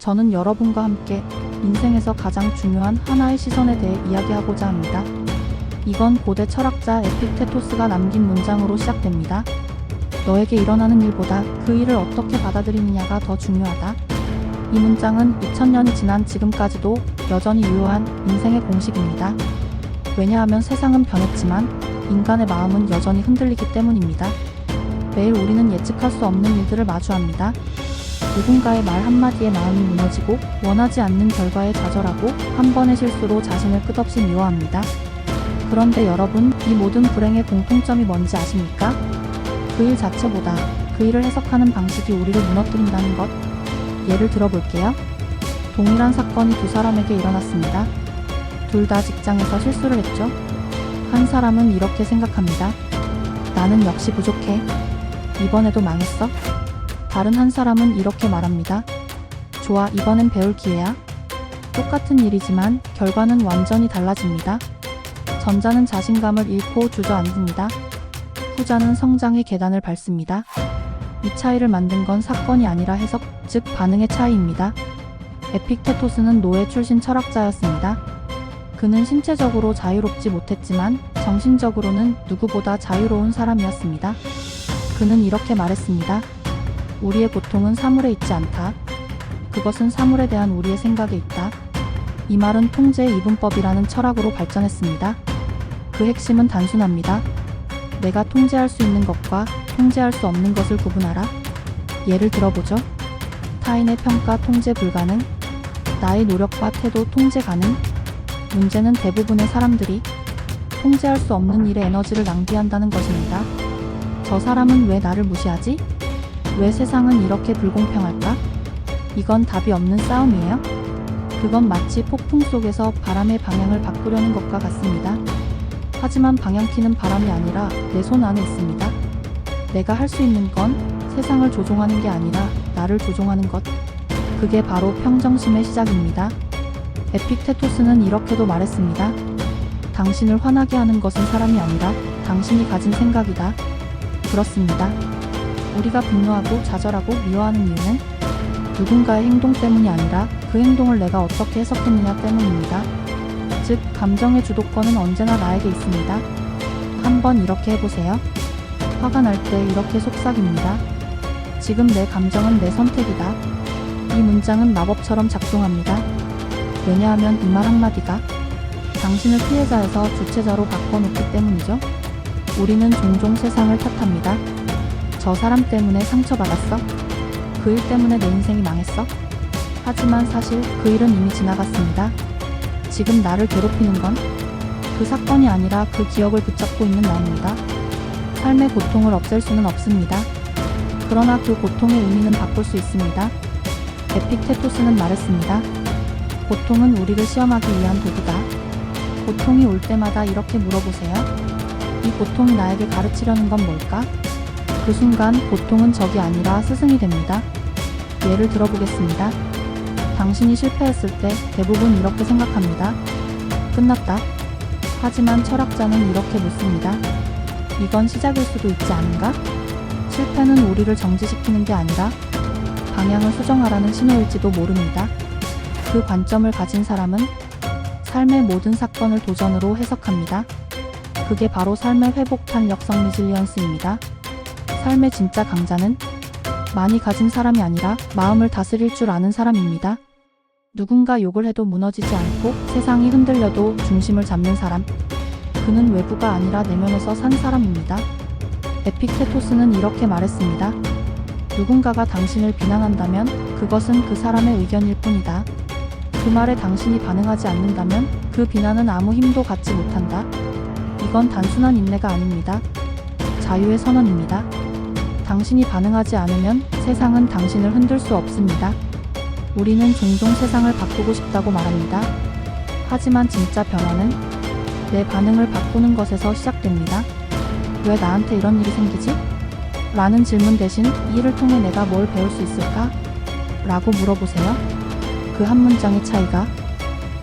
저는 여러분과 함께 인생에서 가장 중요한 하나의 시선에 대해 이야기하고자 합니다. 이건 고대 철학자 에픽테토스가 남긴 문장으로 시작됩니다. 너에게 일어나는 일보다 그 일을 어떻게 받아들이느냐가 더 중요하다. 이 문장은 2000년이 지난 지금까지도 여전히 유효한 인생의 공식입니다. 왜냐하면 세상은 변했지만 인간의 마음은 여전히 흔들리기 때문입니다. 매일 우리는 예측할 수 없는 일들을 마주합니다. 누군가의 말 한마디에 마음이 무너지고 원하지 않는 결과에 좌절하고 한 번의 실수로 자신을 끝없이 미워합니다. 그런데 여러분, 이 모든 불행의 공통점이 뭔지 아십니까? 그 일 자체보다 그 일을 해석하는 방식이 우리를 무너뜨린다는 것. 예를 들어볼게요. 동일한 사건이 두 사람에게 일어났습니다. 둘 다 직장에서 실수를 했죠. 한 사람은 이렇게 생각합니다. 나는 역시 부족해. 이번에도 망했어. 다른 한 사람은 이렇게 말합니다. 좋아, 이번엔 배울 기회야. 똑같은 일이지만 결과는 완전히 달라집니다. 전자는 자신감을 잃고 주저앉습니다. 후자는 성장의 계단을 밟습니다. 이 차이를 만든 건 사건이 아니라 해석, 즉 반응의 차이입니다. 에픽테토스는 노예 출신 철학자였습니다. 그는 신체적으로 자유롭지 못했지만 정신적으로는 누구보다 자유로운 사람이었습니다. 그는 이렇게 말했습니다. 우리의 고통은 사물에 있지 않다. 그것은 사물에 대한 우리의 생각에 있다. 이 말은 통제의 이분법이라는 철학으로 발전했습니다. 그 핵심은 단순합니다. 내가 통제할 수 있는 것과 통제할 수 없는 것을 구분하라. 예를 들어보죠. 타인의 평가 통제 불가능, 나의 노력과 태도 통제 가능. 문제는 대부분의 사람들이 통제할 수 없는 일에 에너지를 낭비한다는 것입니다. 저 사람은 왜 나를 무시하지? 왜 세상은 이렇게 불공평할까? 이건 답이 없는 싸움이에요. 그건 마치 폭풍 속에서 바람의 방향을 바꾸려는 것과 같습니다. 하지만 방향키는 바람이 아니라 내 손 안에 있습니다. 내가 할 수 있는 건 세상을 조종하는 게 아니라 나를 조종하는 것. 그게 바로 평정심의 시작입니다. 에픽테토스는 이렇게도 말했습니다. 당신을 화나게 하는 것은 사람이 아니라 당신이 가진 생각이다. 그렇습니다. 우리가 분노하고 좌절하고 미워하는 이유는 누군가의 행동 때문이 아니라 그 행동을 내가 어떻게 해석했느냐 때문입니다. 즉, 감정의 주도권은 언제나 나에게 있습니다. 한번 이렇게 해보세요. 화가 날 때 이렇게 속삭입니다. 지금 내 감정은 내 선택이다. 이 문장은 마법처럼 작동합니다. 왜냐하면 이 말 한마디가 당신을 피해자에서 주체자로 바꿔놓기 때문이죠. 우리는 종종 세상을 탓합니다. 저 사람 때문에 상처받았어. 그 일 때문에 내 인생이 망했어. 하지만 사실 그 일은 이미 지나갔습니다. 지금 나를 괴롭히는 건 그 사건이 아니라 그 기억을 붙잡고 있는 나입니다. 삶의 고통을 없앨 수는 없습니다. 그러나 그 고통의 의미는 바꿀 수 있습니다. 에픽테토스는 말했습니다. 고통은 우리를 시험하기 위한 도구다. 고통이 올 때마다 이렇게 물어보세요. 이 고통이 나에게 가르치려는 건 뭘까? 그 순간 고통은 적이 아니라 스승이 됩니다. 예를 들어보겠습니다. 당신이 실패했을 때 대부분 이렇게 생각합니다. 끝났다. 하지만 철학자는 이렇게 묻습니다. 이건 시작일 수도 있지 않은가? 실패는 우리를 정지시키는 게 아니라 방향을 수정하라는 신호일지도 모릅니다. 그 관점을 가진 사람은 삶의 모든 사건을 도전으로 해석합니다. 그게 바로 삶의 회복 탄력성 리질리언스입니다. 삶의 진짜 강자는 많이 가진 사람이 아니라 마음을 다스릴 줄 아는 사람입니다. 누군가 욕을 해도 무너지지 않고 세상이 흔들려도 중심을 잡는 사람. 그는 외부가 아니라 내면에서 산 사람입니다. 에픽테토스는 이렇게 말했습니다. 누군가가 당신을 비난한다면 그것은 그 사람의 의견일 뿐이다. 그 말에 당신이 반응하지 않는다면 그 비난은 아무 힘도 갖지 못한다. 이건 단순한 인내가 아닙니다. 자유의 선언입니다. 당신이 반응하지 않으면 세상은 당신을 흔들 수 없습니다. 우리는 종종 세상을 바꾸고 싶다고 말합니다. 하지만 진짜 변화는 내 반응을 바꾸는 것에서 시작됩니다. 왜 나한테 이런 일이 생기지? 라는 질문 대신 이 일을 통해 내가 뭘 배울 수 있을까? 라고 물어보세요. 그 한 문장의 차이가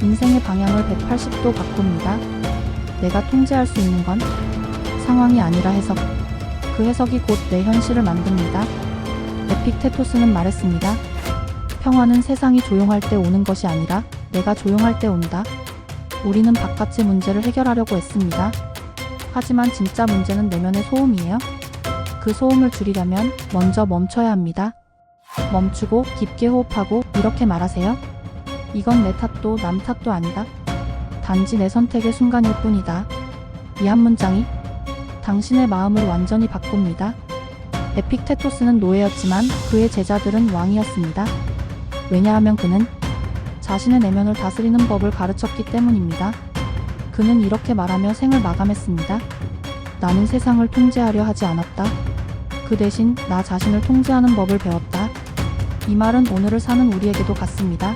인생의 방향을 180도 바꿉니다. 내가 통제할 수 있는 건 상황이 아니라 해석. 그 해석이 곧 내 현실을 만듭니다. 에픽테토스는 말했습니다. 평화는 세상이 조용할 때 오는 것이 아니라 내가 조용할 때 온다. 우리는 바깥의 문제를 해결하려고 했습니다. 하지만 진짜 문제는 내면의 소음이에요. 그 소음을 줄이려면 먼저 멈춰야 합니다. 멈추고 깊게 호흡하고 이렇게 말하세요. 이건 내 탓도 남 탓도 아니다. 단지 내 선택의 순간일 뿐이다. 이 한 문장이 당신의 마음을 완전히 바꿉니다. 에픽테토스는 노예였지만 그의 제자들은 왕이었습니다. 왜냐하면 그는 자신의 내면을 다스리는 법을 가르쳤기 때문입니다. 그는 이렇게 말하며 생을 마감했습니다. 나는 세상을 통제하려 하지 않았다. 그 대신 나 자신을 통제하는 법을 배웠다. 이 말은 오늘을 사는 우리에게도 같습니다.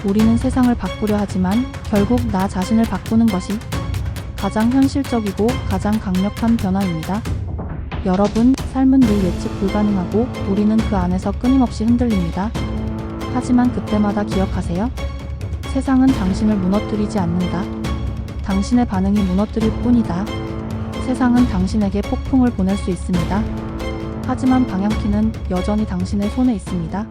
우리는 세상을 바꾸려 하지만 결국 나 자신을 바꾸는 것이 가장 현실적이고 가장 강력한 변화입니다. 여러분, 삶은 늘 예측 불가능하고 우리는 그 안에서 끊임없이 흔들립니다. 하지만 그때마다 기억하세요. 세상은 당신을 무너뜨리지 않는다. 당신의 반응이 무너뜨릴 뿐이다. 세상은 당신에게 폭풍을 보낼 수 있습니다. 하지만 방향키는 여전히 당신의 손에 있습니다.